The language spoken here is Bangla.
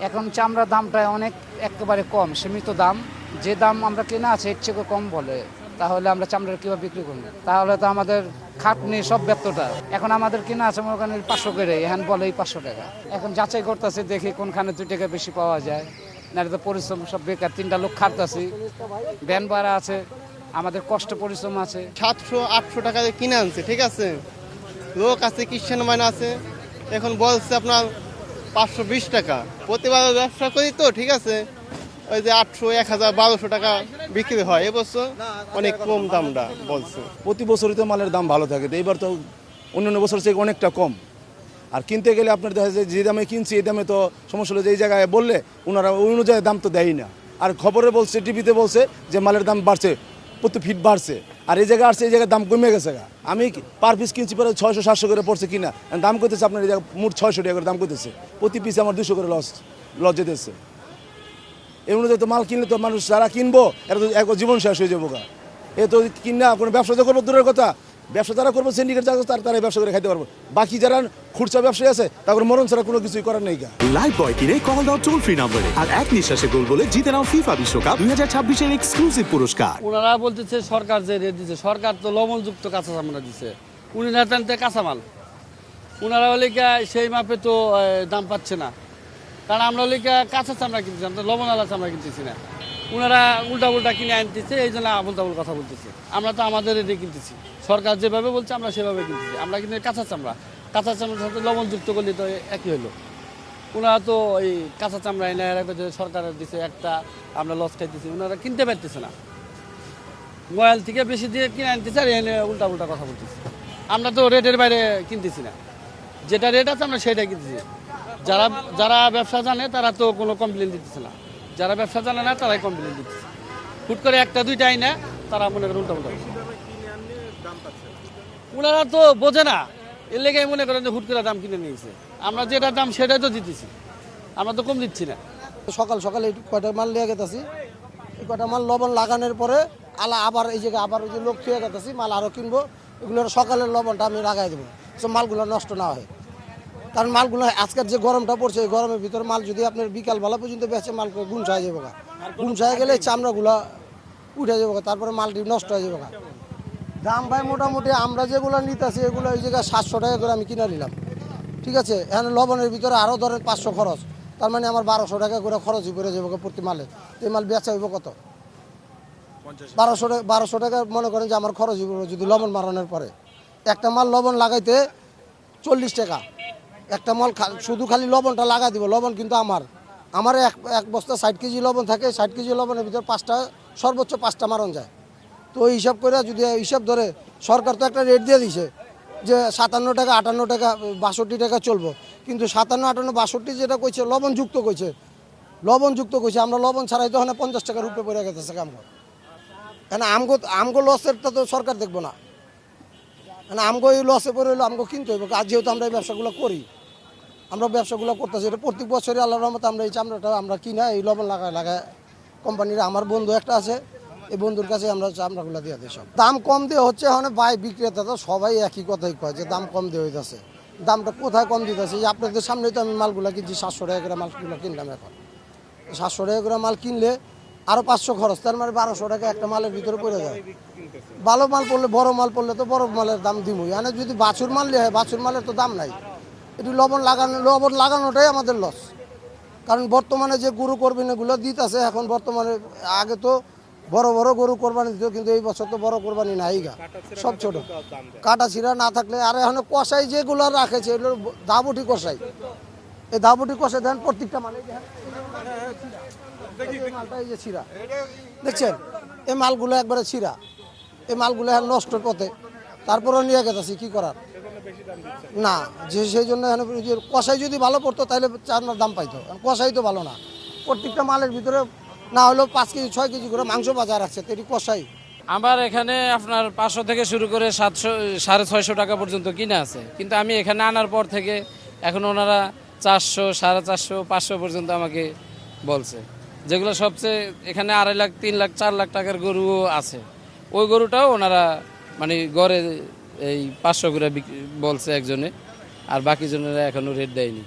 এখন চামড়ার দামটা অনেক একেবারে কম, সীমিত দাম। যে দাম আমরা কেনা আছে এর চেয়ে কম বলে, তাহলে আমরা চামড়া কীভাবে বিক্রি করবো? তাহলে তো আমাদের খাটনি সব ব্যর্থটা। এখন আমাদের কিনা আছে মনে করেন 500 করে, এখন বলে 500 টাকা। এখন যাচাই করতেছে, দেখি কোনখানে 2 টাকা বেশি পাওয়া যায়। না তো পরিশ্রম সব বেকার, 3টা লোক খাটতেছি, ভ্যান ভাড়া আছে, আমাদের কষ্ট পরিশ্রম আছে। 700-800 টাকা দিয়ে কিনে আনছে, ঠিক আছে, লোক আছে, খ্রিস্টান মাইন আছে, এখন বলছে আপনার 520 টাকা। প্রতিবার ব্যবসা করি তো, ঠিক আছে, ওই যে 800, 1000, 1200 টাকা বিক্রি হয়। এবছর অনেক কম দামটা বলছে। প্রতি বছরই তো মালের দাম ভালো থাকে, এইবার তো অন্যান্য বছর থেকে অনেকটা কম। আর কিনতে গেলে আপনার দেখা যায় যে দামে কিনছি এই দামে তো সমস্যা হলো যে এই জায়গায় বললে ওনারা ওই অনুযায়ী দাম তো দেয়ই না। আর খবরে বলছে, টিভিতে বলছে যে মালের দাম বাড়ছে, প্রতি ফিট বাড়ছে, আর এই জায়গায় আসছে এই জায়গায় দাম কমে গেছে। আমি পার পিস কিনছি পরে 600-700 করে পড়ছে কিনা, দাম করতেছে আপনার এই জায়গায় মোট 600 টাকা করে দাম করতেছে। প্রতি পিসে আমার 200 করে লস যেতেছে। এই অনুযায়ী তো মাল কিনলে তো মানুষ যারা কিনবো এটা তো এক জীবন শেষ হয়ে যাবো। এ তো কিনা কোনো ব্যবসা তো করবো দূরের কথা, ব্যবসা যারা করবো সিন্ডিকেট যারা তারা ব্যবসা করে খাইতে পারবো। বাকি যারা খুচরা ব্যবসায়ী আছে তারপর মরণ ছাড়া কোনো কিছুই করার নেই। লাইফবয় কিনে কল দাও টোল ফ্রি নম্বরে, আর এক নিঃশ্বাসে গোল বলে জিতে নাও ফিফা বিশ্বকাপ 2026 এক্সক্লুসিভ পুরস্কার। ওনারা বলতেছে সরকার যে রেট দিচ্ছে, সরকার তো লবণযুক্ত কাঁচা চামড়া দিচ্ছে, উনারা টানতে কাঁচামাল। ওনারা হলে সেই মাপে তো দাম পাচ্ছে না, কারণ আমরা হলে কাঁচা চামড়া কিনতেছি, আমরা লবণওয়ালা চামড়া কিনতেছি না। ওনারা উল্টা কিনে আনতেছে, এই জন্য আবুল তাবুল কথা বলতেছে। আমরা তো আমাদের রেটে কিনতেছি, সরকার যেভাবে বলছে আমরা সেভাবে কিনতেছি। আমরা কিন্তু কাঁচা চামড়ার সাথে লবণযুক্ত করলে তো একই হলো। ওনারা তো এই কাঁচা চামড়া এনে সরকারের দিচ্ছে একটা, আমরা লস খাইতেছি, ওনারা কিনতে পারতেছে না। মোবাইল থেকে বেশি দিয়ে কিনে আনতেছে আর এনে উল্টা কথা বলতেছে। আমরা তো রেটের বাইরে কিনতেছি না, যেটা রেট আছে আমরা সেটাই কিনতেছি। যারা ব্যবসা জানে তারা তো কোনো কমপ্লেন দিতেছে না, যারা ব্যবসা জানে না তারাই কমপ্লেন দিতেছে। হুট করে 1-2টা আইনে তারা মনে করেন উল্টা ওনারা তো বোঝে না, এর লেগে মনে করেন যে হুট করে দাম কিনে নিয়েছে। আমরা যেটা দাম সেটাই তো দিতেছি, আমরা তো কম দিচ্ছি না। সকাল এই কয়টা মাল নিয়ে গেতেছি, এই কয়টা মাল লবণ লাগানোর পরে আবার এই জায়গায় আবার ওই যে লোক খেয়ে গেতেছি, মাল আরও কিনবো। এগুলোর সকালের লবণটা আমি লাগাই দেবো, সব মালগুলো নষ্ট না হয়। কারণ মালগুলো আজকের যে গরমটা পড়ছে, এই গরমের ভিতরে মাল যদি আপনার বিকালবেলা পর্যন্ত বেঁচে মাল গুমসায় যাবো, গুমসায় গেলে চামড়াগুলো উঠে যাবো, তারপরে মালটি নষ্ট হয়ে যাবো। দাম ভাই মোটামুটি আমরা যেগুলো নিতেছি এগুলো ওই জায়গায় 700 টাকা করে আমি কিনে নিলাম, ঠিক আছে। এখানে লবণের ভিতরে আরও ধরেন 500 খরচ, তার মানে আমার 1200 টাকা করে খরচই পড়ে যাবো প্রতি মালে। এই মাল বেচা হইব কত? 1200 টাকা মনে করেন যে আমার খরচ হইব যদি লবণ মারানোর পরে। একটা মাল লবণ লাগাইতে 40 টাকা, একটা মাল শুধু খালি লবণটা লাগা দিব। লবণ কিন্তু আমার এক বস্তা 60 কেজি লবণ থাকে, 60 কেজি লবণের ভিতরে সর্বোচ্চ 5টা মারণ যায়। তো ওই হিসাব করে যদি হিসাব ধরে সরকার তো একটা রেট দিয়ে দিছে যে 57 টাকা, 58 টাকা, 62 টাকা চলবো, কিন্তু 57, 58, 62 যেটা কইছে লবণযুক্ত কইছে। আমরা লবণ ছাড়াই তো ওখানে 50 টাকার উপরে পড়ে গেছে আমগো। কেন আমগো লসেরটা তো সরকার দেখবো না, মানে আমগো এই লসে পড়ে হলো আমগো কিনতে হইব। আর যেহেতু আমরা এই ব্যবসাগুলো করি, আমরা ব্যবসাগুলো করতেছি, এটা প্রত্যেক বছরই আল্লাহর রহমতে আমরা এই চামড়াটা আমরা কিনা এই লবণ লাগায় কোম্পানির। আমার বন্ধু একটা আছে, এই বন্ধুর কাছে আমরা চামড়াগুলো দিয়ে দিই। সব দাম কম দিয়ে হচ্ছে, এখন ভাই বিক্রেতা তো সবাই একই কথাই কয় যে দাম কম দিয়ে হইতেছে। দামটা কোথায় কম দিতেছে? যে আপনাদের সামনেই তো আমি মালগুলো কিনছি 700 টাকা করে মালগুলো কিনলাম। এখন 700 টাকা করে মাল কিনলে আরও 500 খরচ, তার মানে 1200 টাকা একটা মালের ভিতরে পড়ে যায়। ভালো মাল পড়লে, বড় মাল পড়লে তো বড় মালের দাম দিবই। মানে যদি বাছুর মাল নিয়ে হয়, বাছুর মালের তো দাম নাই। এটি লবণ লাগানোটাই আমাদের লস। কারণ বর্তমানে যে গরু কোরবানিগুলো দিতেছে এখন বর্তমানে, আগে তো বড় গরু কোরবানি দিত, কিন্তু এই বছর তো বড় কোরবানি নাই গা, সব ছোট। কাটা ছিঁড়া না থাকলে আর এখন কষাই যেগুলো রাখেছে এগুলো ধাবুটি কষাই। এই ধাবুটি কষাই দেন প্রত্যেকটা মানে মালটা এই যে ছিঁড়া দেখছেন, এই মালগুলো একবারে ছিঁড়া, এই মালগুলো এখন নষ্টর পথে। তারপরেও নিয়ে গেছি, কি করার না, যে সেই জন্য কষাই যদি ভালো পড়তো তাহলে চামড়ার দাম পাইতো। কষাই তো ভালো না, প্রত্যেকটা মালের ভিতরে না হলেও 5 কেজি 6 কেজি করে মাংস বাজার রাখছে, তো এটি কষাই। আমার এখানে আপনার 500 থেকে শুরু করে 700, 650 টাকা পর্যন্ত কিনা আছে, কিন্তু আমি এখানে আনার পর থেকে এখন ওনারা 400, 450, 500 পর্যন্ত আমাকে বলছে। যেগুলো সবচেয়ে এখানে 2.5 লাখ, 3 লাখ, 4 লাখ টাকার গরুও আছে, ওই গরুটাও ওনারা মানে গড়ে এই 500 করে বলছে একজনে, আর বাকি জনেরা এখনও রেট দেয়নি।